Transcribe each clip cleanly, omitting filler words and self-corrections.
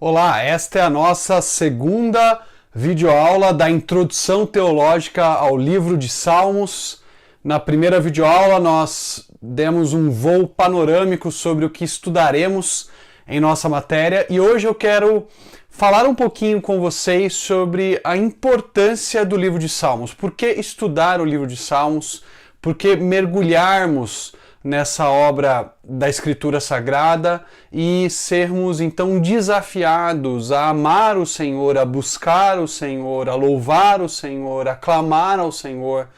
Olá, esta é a nossa segunda videoaula da Introdução Teológica ao Livro de Salmos. Na primeira videoaula nós demos um voo panorâmico sobre o que estudaremos em nossa matéria e hoje eu quero falar um pouquinho com vocês sobre a importância do livro de Salmos. Por que estudar o livro de Salmos? Por que mergulharmos nessa obra da Escritura Sagrada e sermos então desafiados a amar o Senhor, a buscar o Senhor, a louvar o Senhor, a clamar ao Senhor,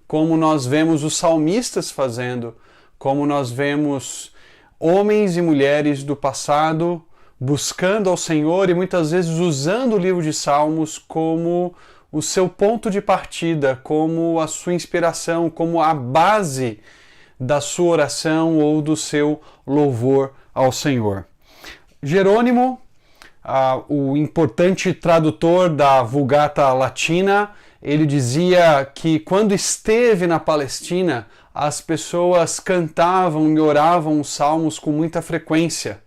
como nós vemos os salmistas fazendo, como nós vemos homens e mulheres do passado buscando ao Senhor e muitas vezes usando o livro de Salmos como o seu ponto de partida, como a sua inspiração, como a base da sua oração ou do seu louvor ao Senhor. Jerônimo, o importante tradutor da Vulgata Latina, ele dizia que quando esteve na Palestina, as pessoas cantavam e oravam os salmos com muita frequência.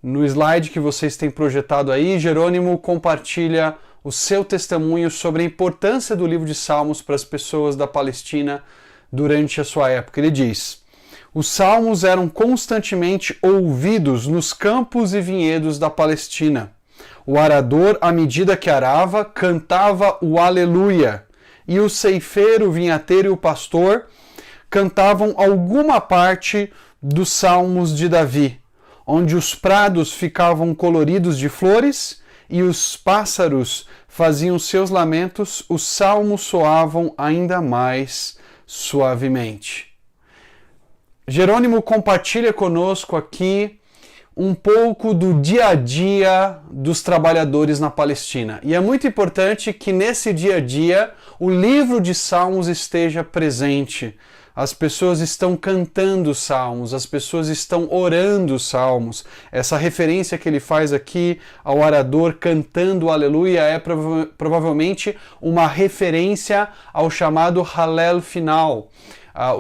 No slide que vocês têm projetado aí, Jerônimo compartilha o seu testemunho sobre a importância do livro de Salmos para as pessoas da Palestina durante a sua época. Ele diz: os salmos eram constantemente ouvidos nos campos e vinhedos da Palestina. O arador, à medida que arava, cantava o aleluia, e o ceifeiro, o vinhateiro e o pastor cantavam alguma parte dos salmos de Davi, onde os prados ficavam coloridos de flores e os pássaros faziam seus lamentos, os salmos soavam ainda mais suavemente. Jerônimo compartilha conosco aqui um pouco do dia a dia dos trabalhadores na Palestina. E é muito importante que nesse dia a dia o livro de Salmos esteja presente. As pessoas estão cantando salmos, as pessoas estão orando salmos. Essa referência que ele faz aqui ao arador cantando o aleluia é provavelmente uma referência ao chamado Hallel final.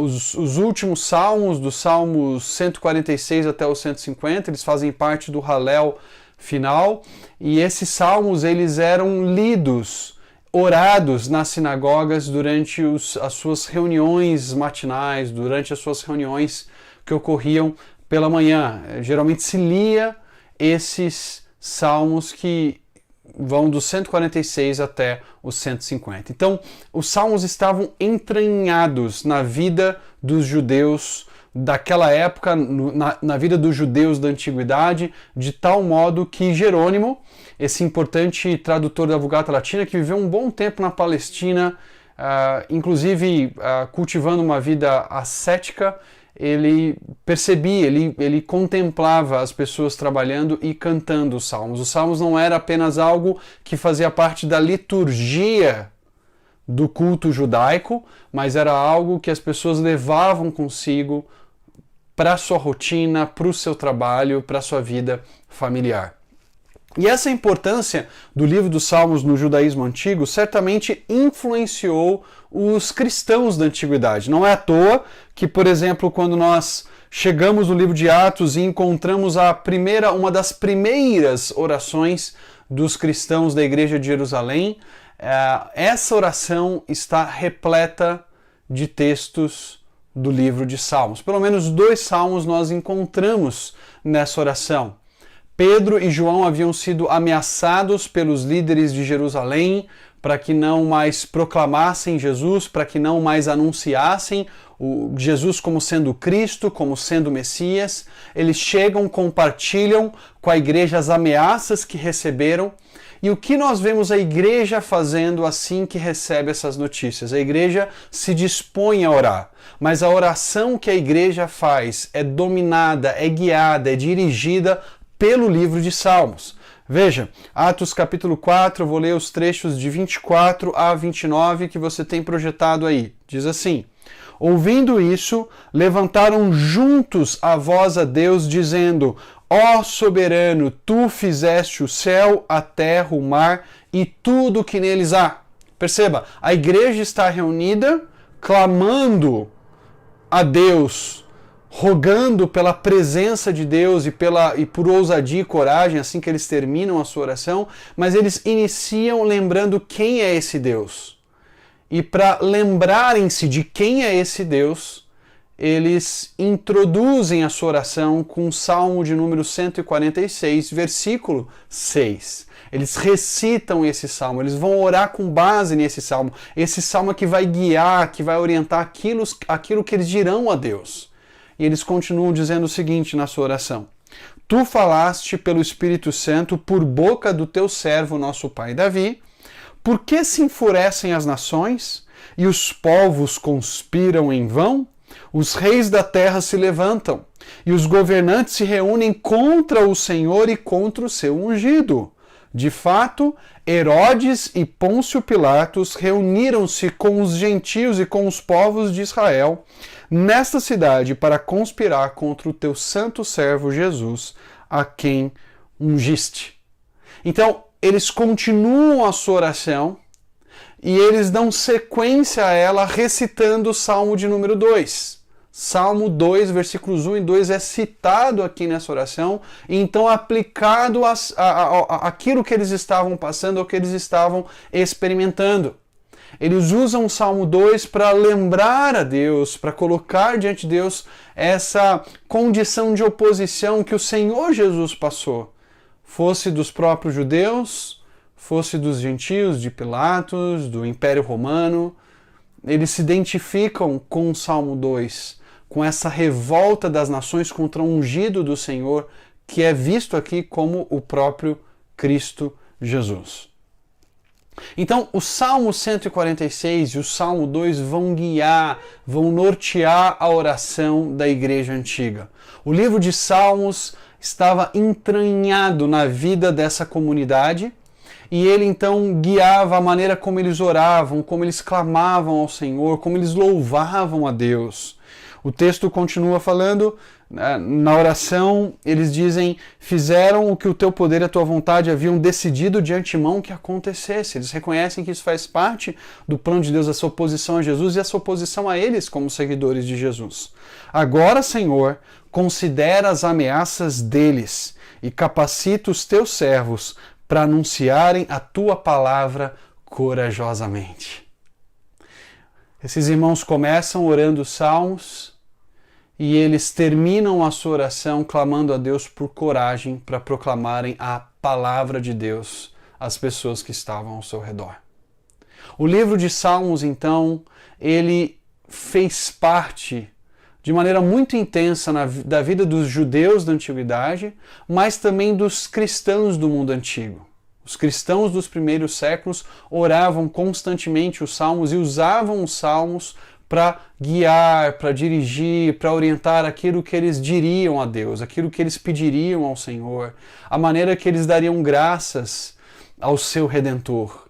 Os últimos salmos, dos salmos 146 até o 150, eles fazem parte do Hallel final. E esses salmos eles eram lidos, orados nas sinagogas durante as suas reuniões matinais, durante as suas reuniões que ocorriam pela manhã. Geralmente se lia esses salmos que vão do 146 até os 150. Então, os salmos estavam entranhados na vida dos judeus daquela época, na vida dos judeus da antiguidade, de tal modo que Jerônimo, esse importante tradutor da Vulgata Latina, que viveu um bom tempo na Palestina, inclusive cultivando uma vida ascética, ele percebia, ele contemplava as pessoas trabalhando e cantando os salmos. Os salmos não era apenas algo que fazia parte da liturgia do culto judaico, mas era algo que as pessoas levavam consigo para a sua rotina, para o seu trabalho, para a sua vida familiar. E essa importância do livro dos Salmos no judaísmo antigo certamente influenciou os cristãos da antiguidade. Não é à toa que, por exemplo, quando nós chegamos no livro de Atos e encontramos uma das primeiras orações dos cristãos da igreja de Jerusalém, essa oração está repleta de textos do livro de Salmos. Pelo menos 2 salmos nós encontramos nessa oração. Pedro e João haviam sido ameaçados pelos líderes de Jerusalém para que não mais proclamassem Jesus, para que não mais anunciassem Jesus como sendo Cristo, como sendo Messias. Eles chegam, compartilham com a igreja as ameaças que receberam. E o que nós vemos a igreja fazendo assim que recebe essas notícias? A igreja se dispõe a orar, mas a oração que a igreja faz é dominada, é guiada, é dirigida pelo livro de Salmos. Veja, Atos capítulo 4, eu vou ler os trechos de 24 a 29 que você tem projetado aí. Diz assim: ouvindo isso, levantaram juntos a voz a Deus, dizendo: ó soberano, tu fizeste o céu, a terra, o mar e tudo o que neles há. Perceba, a igreja está reunida, clamando a Deus rogando pela presença de Deus e por ousadia e coragem, assim que eles terminam a sua oração, mas eles iniciam lembrando quem é esse Deus. E para lembrarem-se de quem é esse Deus, eles introduzem a sua oração com o Salmo de número 146, versículo 6. Eles recitam esse salmo, eles vão orar com base nesse salmo. Esse salmo é que vai guiar, que vai orientar aquilo que eles dirão a Deus. E eles continuam dizendo o seguinte na sua oração: Tu falaste pelo Espírito Santo por boca do teu servo, nosso pai Davi. Por que se enfurecem as nações e os povos conspiram em vão? Os reis da terra se levantam e os governantes se reúnem contra o Senhor e contra o seu ungido. De fato, Herodes e Pôncio Pilatos reuniram-se com os gentios e com os povos de Israel nesta cidade para conspirar contra o teu santo servo Jesus, a quem ungiste. Então, eles continuam a sua oração e eles dão sequência a ela recitando o Salmo de número 2. Salmo 2, versículos 1 e 2 é citado aqui nessa oração, e então aplicado àquilo que eles estavam passando, ao que eles estavam experimentando. Eles usam o Salmo 2 para lembrar a Deus, para colocar diante de Deus essa condição de oposição que o Senhor Jesus passou. Fosse dos próprios judeus, fosse dos gentios, de Pilatos, do Império Romano. Eles se identificam com o Salmo 2, com essa revolta das nações contra o ungido do Senhor, que é visto aqui como o próprio Cristo Jesus. Então, o Salmo 146 e o Salmo 2 vão guiar, vão nortear a oração da igreja antiga. O livro de Salmos estava entranhado na vida dessa comunidade, e ele então guiava a maneira como eles oravam, como eles clamavam ao Senhor, como eles louvavam a Deus. O texto continua falando, na oração, eles dizem: fizeram o que o teu poder e a tua vontade haviam decidido de antemão que acontecesse. Eles reconhecem que isso faz parte do plano de Deus, essa oposição a Jesus e essa oposição a eles como seguidores de Jesus. Agora, Senhor, considera as ameaças deles e capacita os teus servos para anunciarem a tua palavra corajosamente. Esses irmãos começam orando os salmos e eles terminam a sua oração clamando a Deus por coragem para proclamarem a palavra de Deus às pessoas que estavam ao seu redor. O livro de Salmos, então, ele fez parte de maneira muito intensa da vida dos judeus da antiguidade, mas também dos cristãos do mundo antigo. Os cristãos dos primeiros séculos oravam constantemente os salmos e usavam os salmos para guiar, para dirigir, para orientar aquilo que eles diriam a Deus, aquilo que eles pediriam ao Senhor, a maneira que eles dariam graças ao seu Redentor.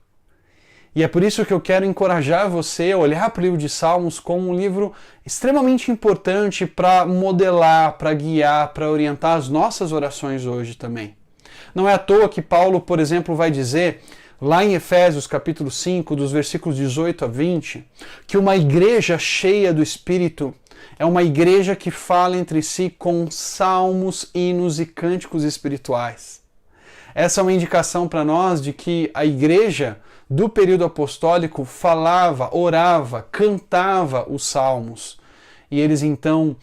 E é por isso que eu quero encorajar você a olhar para o livro de Salmos como um livro extremamente importante para modelar, para guiar, para orientar as nossas orações hoje também. Não é à toa que Paulo, por exemplo, vai dizer, lá em Efésios capítulo 5, dos versículos 18 a 20, que uma igreja cheia do Espírito é uma igreja que fala entre si com salmos, hinos e cânticos espirituais. Essa é uma indicação para nós de que a igreja do período apostólico falava, orava, cantava os salmos. E eles então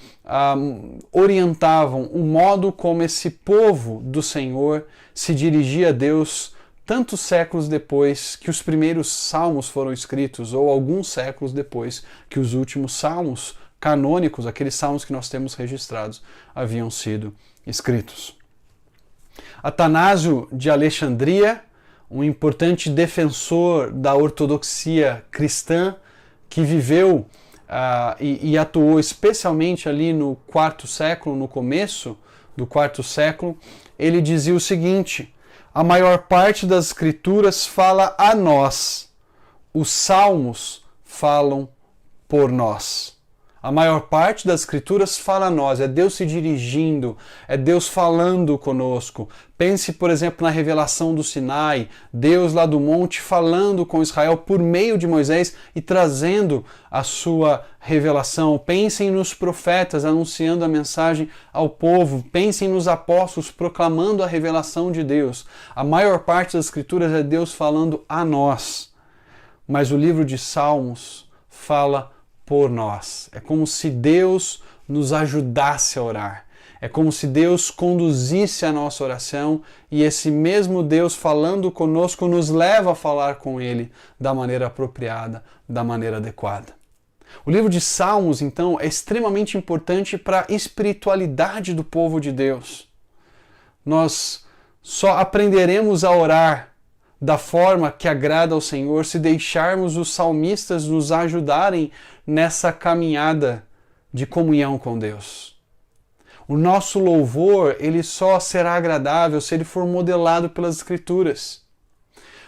orientavam o modo como esse povo do Senhor se dirigia a Deus tantos séculos depois que os primeiros salmos foram escritos, ou alguns séculos depois que os últimos salmos canônicos, aqueles salmos que nós temos registrados, haviam sido escritos. Atanásio de Alexandria, um importante defensor da ortodoxia cristã, que viveu e atuou especialmente ali no quarto século, no começo do quarto século, ele dizia o seguinte: a maior parte das escrituras fala a nós, os salmos falam por nós. A maior parte das Escrituras fala a nós, é Deus se dirigindo, é Deus falando conosco. Pense, por exemplo, na revelação do Sinai, Deus lá do monte falando com Israel por meio de Moisés e trazendo a sua revelação. Pensem nos profetas anunciando a mensagem ao povo. Pensem nos apóstolos proclamando a revelação de Deus. A maior parte das Escrituras é Deus falando a nós. Mas o livro de Salmos fala por nós. É como se Deus nos ajudasse a orar. É como se Deus conduzisse a nossa oração e esse mesmo Deus falando conosco nos leva a falar com Ele da maneira apropriada, da maneira adequada. O livro de Salmos, então, é extremamente importante para a espiritualidade do povo de Deus. Nós só aprenderemos a orar da forma que agrada ao Senhor se deixarmos os salmistas nos ajudarem nessa caminhada de comunhão com Deus. O nosso louvor, ele só será agradável se ele for modelado pelas Escrituras.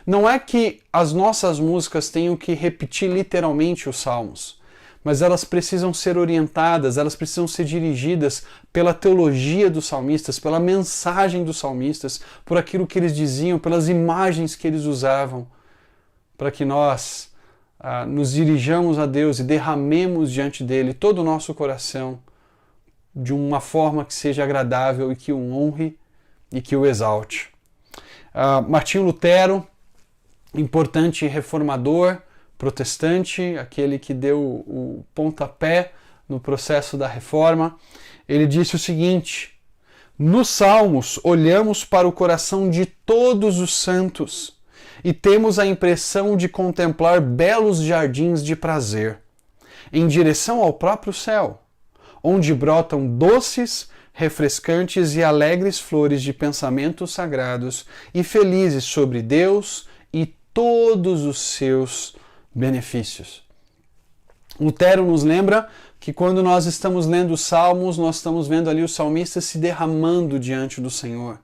Não é que as nossas músicas tenham que repetir literalmente os salmos, mas elas precisam ser orientadas, elas precisam ser dirigidas pela teologia dos salmistas, pela mensagem dos salmistas, por aquilo que eles diziam, pelas imagens que eles usavam, para que nós nos dirijamos a Deus e derramemos diante dele todo o nosso coração de uma forma que seja agradável e que o honre e que o exalte. Martinho Lutero, importante reformador, protestante, aquele que deu o pontapé no processo da reforma, ele disse o seguinte: nos Salmos olhamos para o coração de todos os santos e temos a impressão de contemplar belos jardins de prazer, em direção ao próprio céu, onde brotam doces, refrescantes e alegres flores de pensamentos sagrados e felizes sobre Deus e todos os seus benefícios. Lutero nos lembra que quando nós estamos lendo os Salmos, nós estamos vendo ali os salmistas se derramando diante do Senhor.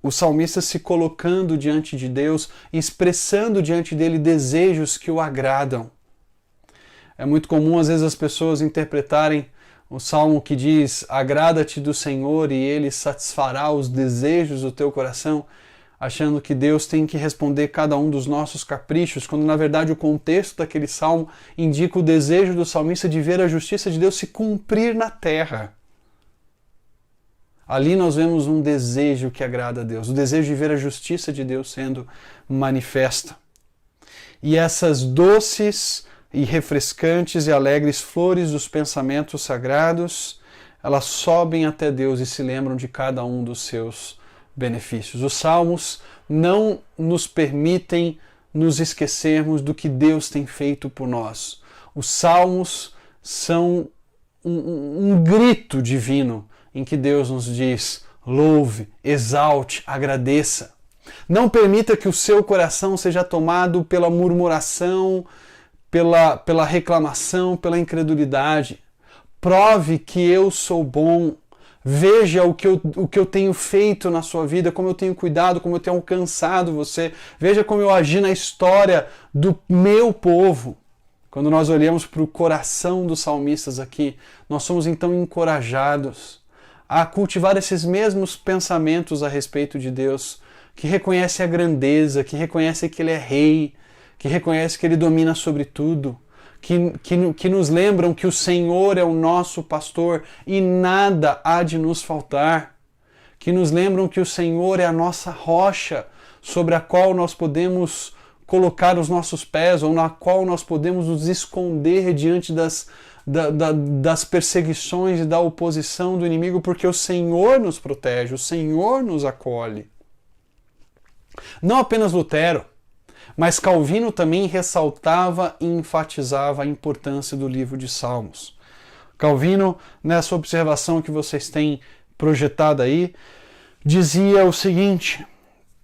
Os salmistas se colocando diante de Deus, expressando diante dele desejos que o agradam. É muito comum às vezes as pessoas interpretarem o salmo que diz: agrada-te do Senhor e ele satisfará os desejos do teu coração, achando que Deus tem que responder cada um dos nossos caprichos, quando na verdade o contexto daquele salmo indica o desejo do salmista de ver a justiça de Deus se cumprir na terra. Ali nós vemos um desejo que agrada a Deus, o desejo de ver a justiça de Deus sendo manifesta. E essas doces e refrescantes e alegres flores dos pensamentos sagrados, elas sobem até Deus e se lembram de cada um dos seus benefícios. Os salmos não nos permitem nos esquecermos do que Deus tem feito por nós. Os salmos são um grito divino em que Deus nos diz: louve, exalte, agradeça. Não permita que o seu coração seja tomado pela murmuração, pela reclamação, pela incredulidade. Prove que eu sou bom. Veja o que eu tenho feito na sua vida, como eu tenho cuidado, como eu tenho alcançado você. Veja como eu agi na história do meu povo. Quando nós olhamos para o coração dos salmistas aqui, nós somos então encorajados a cultivar esses mesmos pensamentos a respeito de Deus, que reconhece a grandeza, que reconhece que Ele é Rei, que reconhece que Ele domina sobre tudo, que nos lembram que o Senhor é o nosso pastor e nada há de nos faltar, que nos lembram que o Senhor é a nossa rocha sobre a qual nós podemos colocar os nossos pés, ou na qual nós podemos nos esconder diante das perseguições e da oposição do inimigo, porque o Senhor nos protege, o Senhor nos acolhe. Não apenas Lutero, mas Calvino também ressaltava e enfatizava a importância do livro de Salmos. Calvino, nessa observação que vocês têm projetada aí, dizia o seguinte: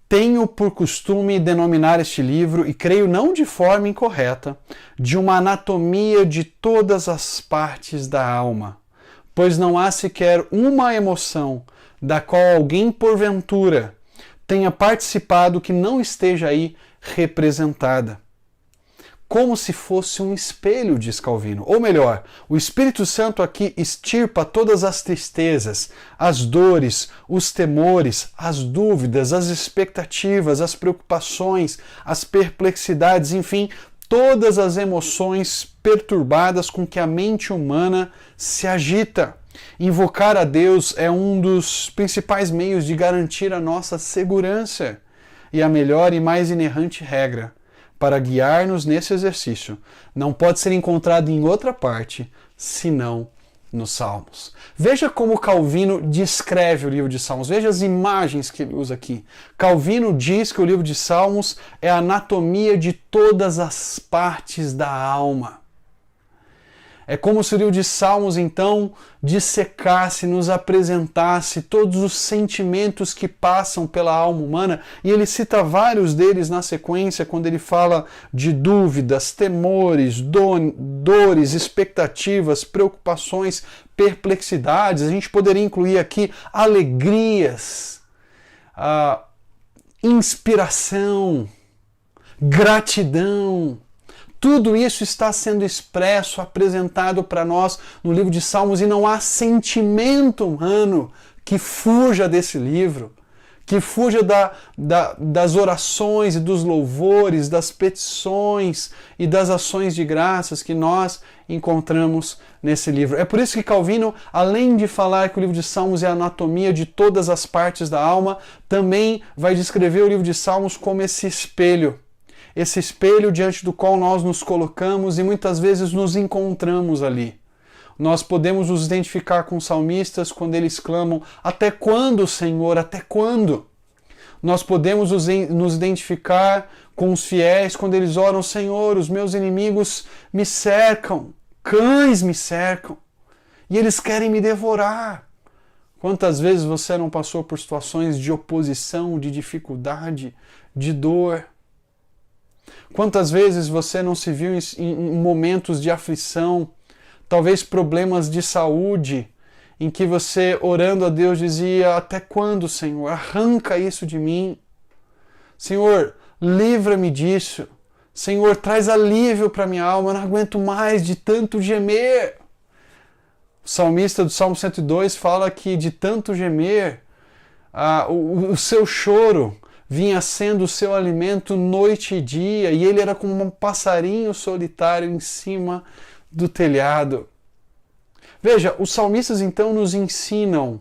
tenho por costume denominar este livro, e creio não de forma incorreta, de uma anatomia de todas as partes da alma, pois não há sequer uma emoção da qual alguém porventura tenha participado que não esteja aí representada. como se fosse um espelho, diz Calvino. Ou melhor, o Espírito Santo aqui extirpa todas as tristezas, as dores, os temores, as dúvidas, as expectativas, as preocupações, as perplexidades, enfim, todas as emoções perturbadas com que a mente humana se agita. Invocar a Deus é um dos principais meios de garantir a nossa segurança. E a melhor e mais inerrante regra para guiar-nos nesse exercício não pode ser encontrada em outra parte, senão nos Salmos. Veja como Calvino descreve o livro de Salmos. Veja as imagens que ele usa aqui. Calvino diz que o livro de Salmos é a anatomia de todas as partes da alma. É como se o livro de Salmos, então, dissecasse, nos apresentasse todos os sentimentos que passam pela alma humana, e ele cita vários deles na sequência, quando ele fala de dúvidas, temores, dores, expectativas, preocupações, perplexidades. A gente poderia incluir aqui alegrias, inspiração, gratidão. Tudo isso está sendo expresso, apresentado para nós no livro de Salmos, e não há sentimento humano que fuja desse livro, que fuja das orações e dos louvores, das petições e das ações de graças que nós encontramos nesse livro. É por isso que Calvino, além de falar que o livro de Salmos é a anatomia de todas as partes da alma, também vai descrever o livro de Salmos como esse espelho diante do qual nós nos colocamos e muitas vezes nos encontramos ali. Nós podemos nos identificar com os salmistas quando eles clamam: até quando, Senhor, até quando? Nós podemos nos identificar com os fiéis quando eles oram: Senhor, os meus inimigos me cercam, cães me cercam, e eles querem me devorar. Quantas vezes você não passou por situações de oposição, de dificuldade, de dor? Quantas vezes você não se viu em momentos de aflição, talvez problemas de saúde, em que você, orando a Deus, dizia: até quando, Senhor? Arranca isso de mim. Senhor, livra-me disso. Senhor, traz alívio para minha alma, eu não aguento mais de tanto gemer. O salmista do Salmo 102 fala que de tanto gemer, o seu choro vinha sendo o seu alimento noite e dia, e ele era como um passarinho solitário em cima do telhado. Veja, os salmistas então nos ensinam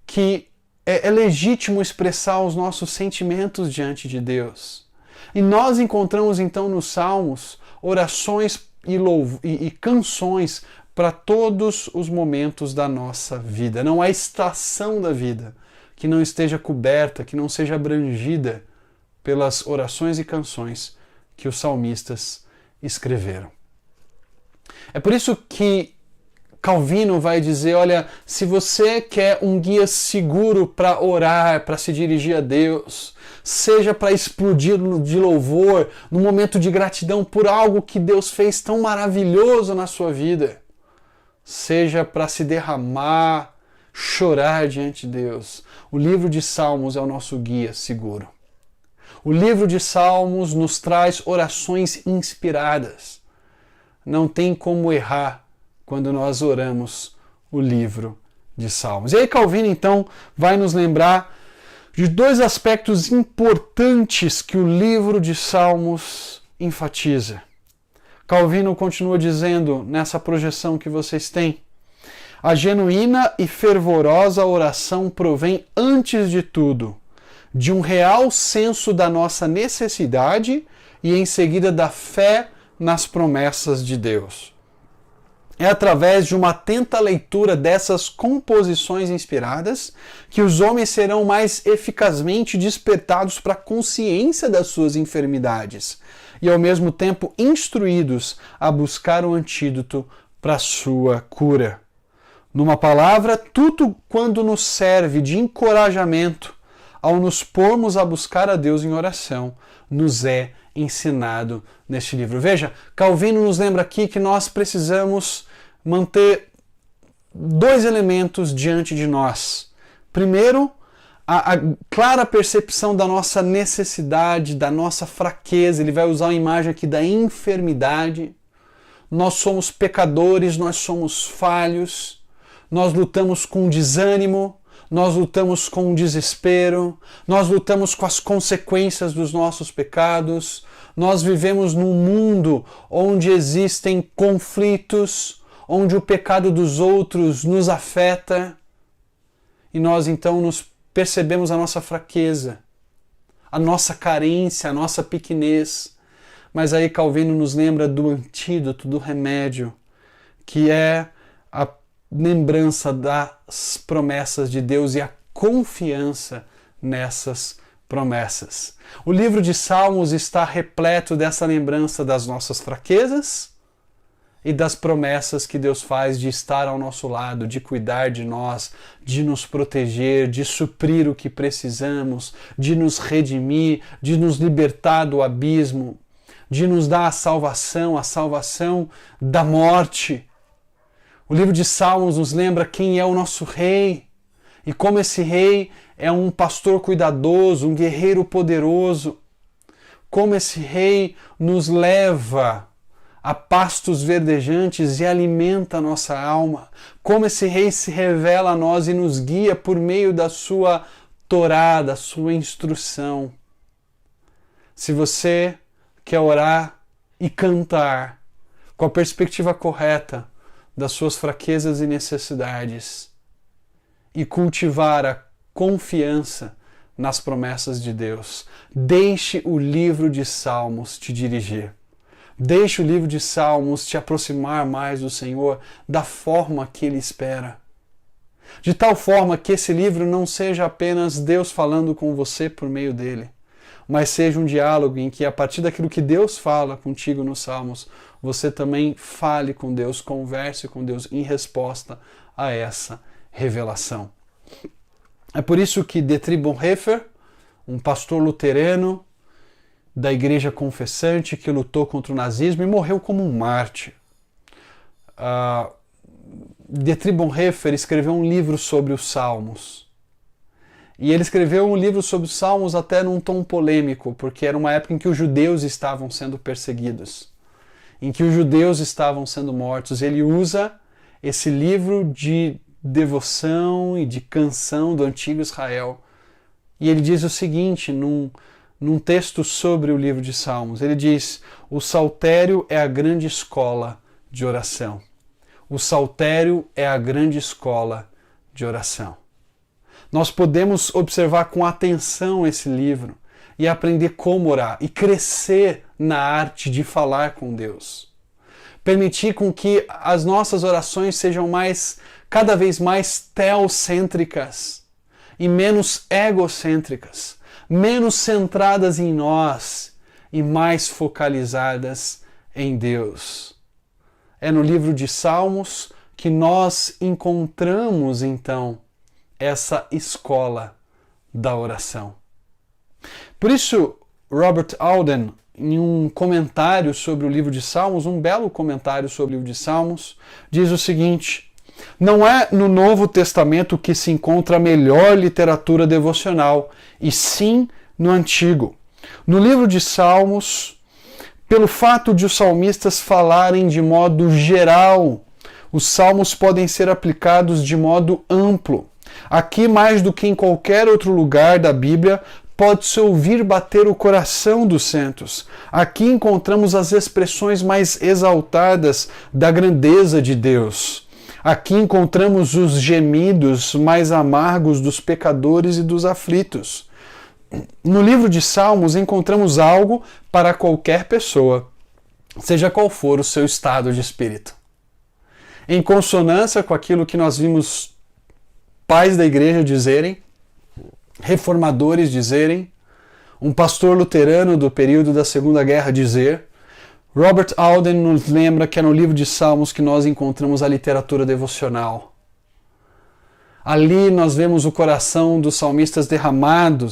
que é legítimo expressar os nossos sentimentos diante de Deus. E nós encontramos então nos Salmos orações e canções para todos os momentos da nossa vida. Não há estação da vida que não esteja coberta, que não seja abrangida pelas orações e canções que os salmistas escreveram. É por isso que Calvino vai dizer: olha, se você quer um guia seguro para orar, para se dirigir a Deus, seja para explodir de louvor, num momento de gratidão por algo que Deus fez tão maravilhoso na sua vida, seja para se derramar, chorar diante de Deus, o livro de Salmos é o nosso guia seguro. O livro de Salmos nos traz orações inspiradas. Não tem como errar quando nós oramos o livro de Salmos. E aí Calvino então vai nos lembrar de dois aspectos importantes que o livro de Salmos enfatiza. Calvino continua dizendo nessa projeção que vocês têm: a genuína e fervorosa oração provém, antes de tudo, de um real senso da nossa necessidade e, em seguida, da fé nas promessas de Deus. É através de uma atenta leitura dessas composições inspiradas que os homens serão mais eficazmente despertados para a consciência das suas enfermidades e, ao mesmo tempo, instruídos a buscar o antídoto para a sua cura. Numa palavra, tudo quando nos serve de encorajamento ao nos pormos a buscar a Deus em oração, nos é ensinado neste livro. Veja, Calvino nos lembra aqui que nós precisamos manter dois elementos diante de nós. Primeiro, a clara percepção da nossa necessidade, da nossa fraqueza. Ele vai usar a imagem aqui da enfermidade. Nós somos pecadores, nós somos falhos, nós lutamos com desânimo, nós lutamos com desespero, nós lutamos com as consequências dos nossos pecados, nós vivemos num mundo onde existem conflitos, onde o pecado dos outros nos afeta, e nós então nos percebemos a nossa fraqueza, a nossa carência, a nossa pequenez. Mas aí Calvino nos lembra do antídoto, do remédio, que é a lembrança das promessas de Deus e a confiança nessas promessas. O livro de Salmos está repleto dessa lembrança das nossas fraquezas e das promessas que Deus faz de estar ao nosso lado, de cuidar de nós, de nos proteger, de suprir o que precisamos, de nos redimir, de nos libertar do abismo, de nos dar a salvação da morte. O livro de Salmos nos lembra quem é o nosso rei e como esse rei é um pastor cuidadoso, um guerreiro poderoso, como esse rei nos leva a pastos verdejantes e alimenta a nossa alma, como esse rei se revela a nós e nos guia por meio da sua Torá, da sua instrução. Se você quer orar e cantar com a perspectiva correta das suas fraquezas e necessidades e cultivar a confiança nas promessas de Deus, deixe o livro de Salmos te dirigir. Deixe o livro de Salmos te aproximar mais do Senhor da forma que Ele espera. De tal forma que esse livro não seja apenas Deus falando com você por meio dele, mas seja um diálogo em que, a partir daquilo que Deus fala contigo nos Salmos, você também fale com Deus, converse com Deus em resposta a essa revelação. É por isso que Dietrich Bonhoeffer, um pastor luterano da Igreja Confessante que lutou contra o nazismo e morreu como um mártir, Dietrich Bonhoeffer escreveu um livro sobre os Salmos. E ele escreveu um livro sobre os Salmos até num tom polêmico, porque era uma época em que os judeus estavam sendo perseguidos, em que os judeus estavam sendo mortos. Ele usa esse livro de devoção e de canção do antigo Israel. E ele diz o seguinte, num texto sobre o livro de Salmos, ele diz: o saltério é a grande escola de oração. O saltério é a grande escola de oração. Nós podemos observar com atenção esse livro e aprender como orar e crescer na arte de falar com Deus. Permitir com que as nossas orações sejam cada vez mais teocêntricas e menos egocêntricas, menos centradas em nós e mais focalizadas em Deus. É no livro de Salmos que nós encontramos, então, essa escola da oração. Por isso, Robert Alden, em um comentário sobre o livro de Salmos, um belo comentário sobre o livro de Salmos, diz o seguinte: não é no Novo Testamento que se encontra a melhor literatura devocional, e sim no Antigo. No livro de Salmos, pelo fato de os salmistas falarem de modo geral, os salmos podem ser aplicados de modo amplo. Aqui, mais do que em qualquer outro lugar da Bíblia, pode-se ouvir bater o coração dos santos. Aqui encontramos as expressões mais exaltadas da grandeza de Deus. Aqui encontramos os gemidos mais amargos dos pecadores e dos aflitos. No livro de Salmos encontramos algo para qualquer pessoa, seja qual for o seu estado de espírito. Em consonância com aquilo que nós vimos pais da igreja dizerem, reformadores dizerem, um pastor luterano do período da Segunda Guerra dizer, Robert Alden nos lembra que é no livro de Salmos que nós encontramos a literatura devocional. Ali nós vemos o coração dos salmistas derramado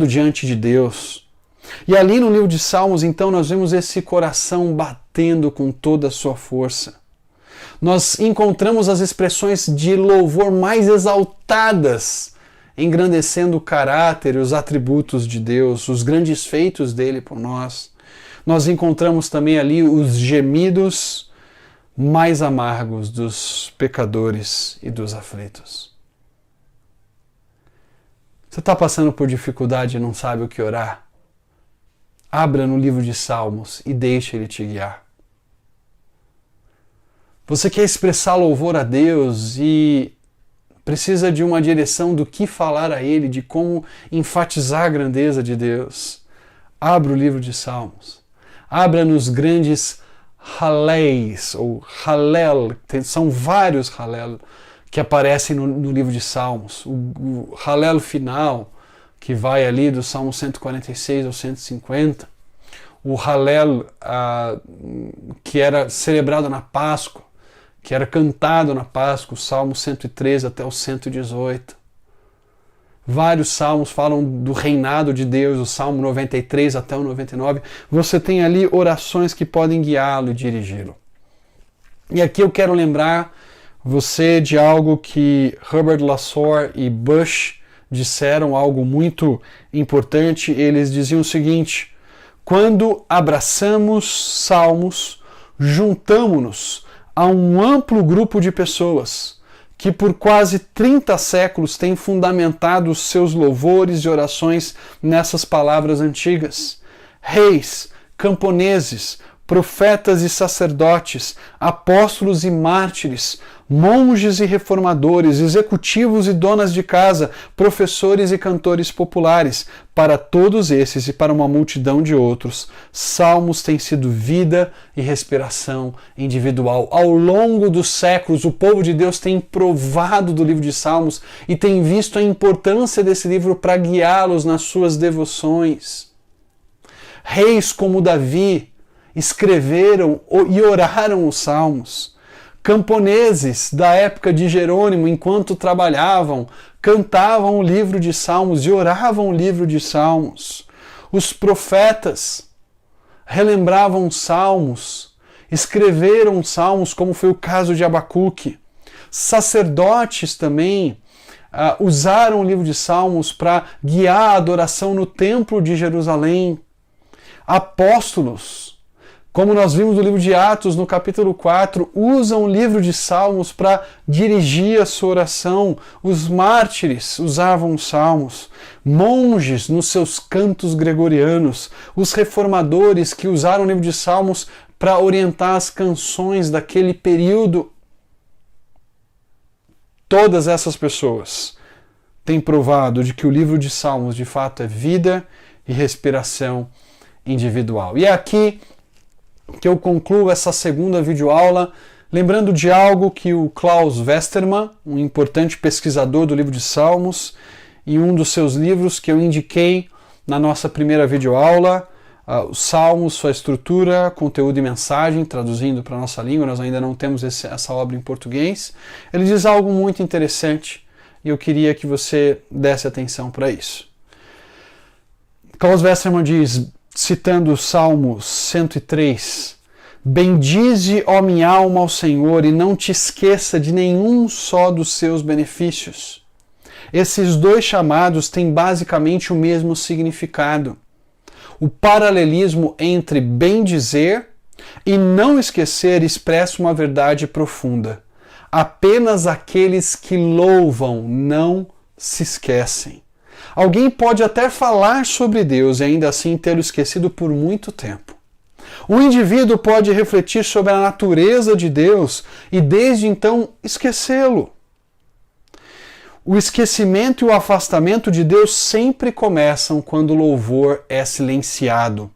diante de Deus. E ali no livro de Salmos, então, nós vemos esse coração batendo com toda a sua força. Nós encontramos as expressões de louvor mais exaltadas engrandecendo o caráter e os atributos de Deus, os grandes feitos dele por nós. Nós encontramos também ali os gemidos mais amargos dos pecadores e dos aflitos. Você está passando por dificuldade e não sabe o que orar? Abra no livro de Salmos e deixe ele te guiar. Você quer expressar louvor a Deus e precisa de uma direção do que falar a Ele, de como enfatizar a grandeza de Deus. Abra o livro de Salmos. Abra nos grandes Haleis, ou Halel, são vários Halel que aparecem no livro de Salmos. O Halel final, que vai ali do Salmo 146 ao 150. O Halel que era celebrado na Páscoa, que era cantado na Páscoa, o Salmo 113 até o 118. Vários salmos falam do reinado de Deus, o Salmo 93 até o 99. Você tem ali orações que podem guiá-lo e dirigi-lo. E aqui eu quero lembrar você de algo que Herbert Lassor e Bush disseram, algo muito importante. Eles diziam o seguinte: quando abraçamos salmos, juntamo-nos a um amplo grupo de pessoas que por quase 30 séculos têm fundamentado os seus louvores e orações nessas palavras antigas. Reis, camponeses, profetas e sacerdotes, apóstolos e mártires, monges e reformadores, executivos e donas de casa, professores e cantores populares, para todos esses e para uma multidão de outros, salmos têm sido vida e respiração individual. Ao longo dos séculos, o povo de Deus tem provado do livro de Salmos e tem visto a importância desse livro para guiá-los nas suas devoções. Reis como Davi escreveram e oraram os salmos. Camponeses da época de Jerônimo, enquanto trabalhavam, cantavam o livro de Salmos e oravam o livro de Salmos. Os profetas relembravam salmos, escreveram salmos, como foi o caso de Abacuque. Sacerdotes também usaram o livro de Salmos para guiar a adoração no templo de Jerusalém. Apóstolos, como nós vimos no livro de Atos, no capítulo 4, usam o livro de Salmos para dirigir a sua oração. Os mártires usavam os salmos. Monges nos seus cantos gregorianos. Os reformadores que usaram o livro de Salmos para orientar as canções daquele período. Todas essas pessoas têm provado de que o livro de Salmos de fato é vida e respiração individual. E é aqui que eu concluo essa segunda videoaula, lembrando de algo que o Klaus Westermann, um importante pesquisador do livro de Salmos, em um dos seus livros que eu indiquei na nossa primeira videoaula, os Salmos, sua estrutura, conteúdo e mensagem, traduzindo para a nossa língua, nós ainda não temos essa obra em português. Ele diz algo muito interessante e eu queria que você desse atenção para isso. Klaus Westermann diz, citando o Salmo 103, bendize, ó minha alma, ao Senhor, e não te esqueça de nenhum só dos seus benefícios. Esses dois chamados têm basicamente o mesmo significado. O paralelismo entre bendizer e não esquecer expressa uma verdade profunda. Apenas aqueles que louvam não se esquecem. Alguém pode até falar sobre Deus e ainda assim tê-lo esquecido por muito tempo. O indivíduo pode refletir sobre a natureza de Deus e desde então esquecê-lo. O esquecimento e o afastamento de Deus sempre começam quando o louvor é silenciado.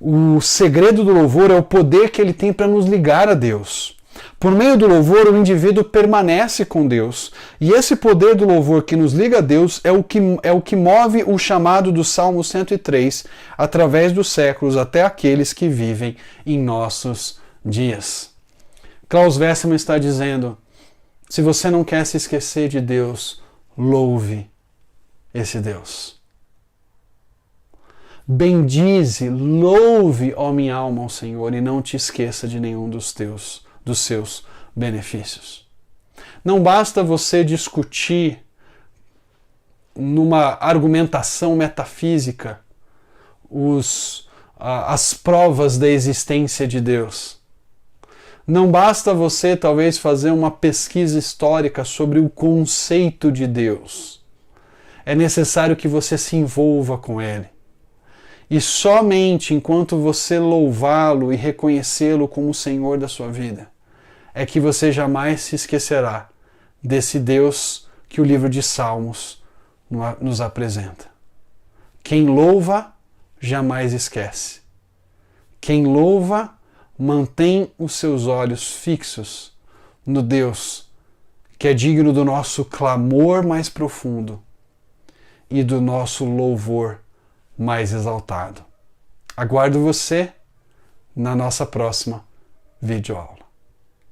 O segredo do louvor é o poder que ele tem para nos ligar a Deus. Por meio do louvor, o indivíduo permanece com Deus. E esse poder do louvor que nos liga a Deus é o que move o chamado do Salmo 103 através dos séculos até aqueles que vivem em nossos dias. Klaus Westermann está dizendo, se você não quer se esquecer de Deus, louve esse Deus. Bendize, louve, ó minha alma, ao Senhor, e não te esqueça de nenhum dos seus benefícios. Não basta você discutir numa argumentação metafísica as provas da existência de Deus. Não basta você talvez fazer uma pesquisa histórica sobre o conceito de Deus. É necessário que você se envolva com Ele. E somente enquanto você louvá-lo e reconhecê-lo como o Senhor da sua vida, é que você jamais se esquecerá desse Deus que o livro de Salmos nos apresenta. Quem louva, jamais esquece. Quem louva, mantém os seus olhos fixos no Deus que é digno do nosso clamor mais profundo e do nosso louvor mais exaltado. Aguardo você na nossa próxima videoaula.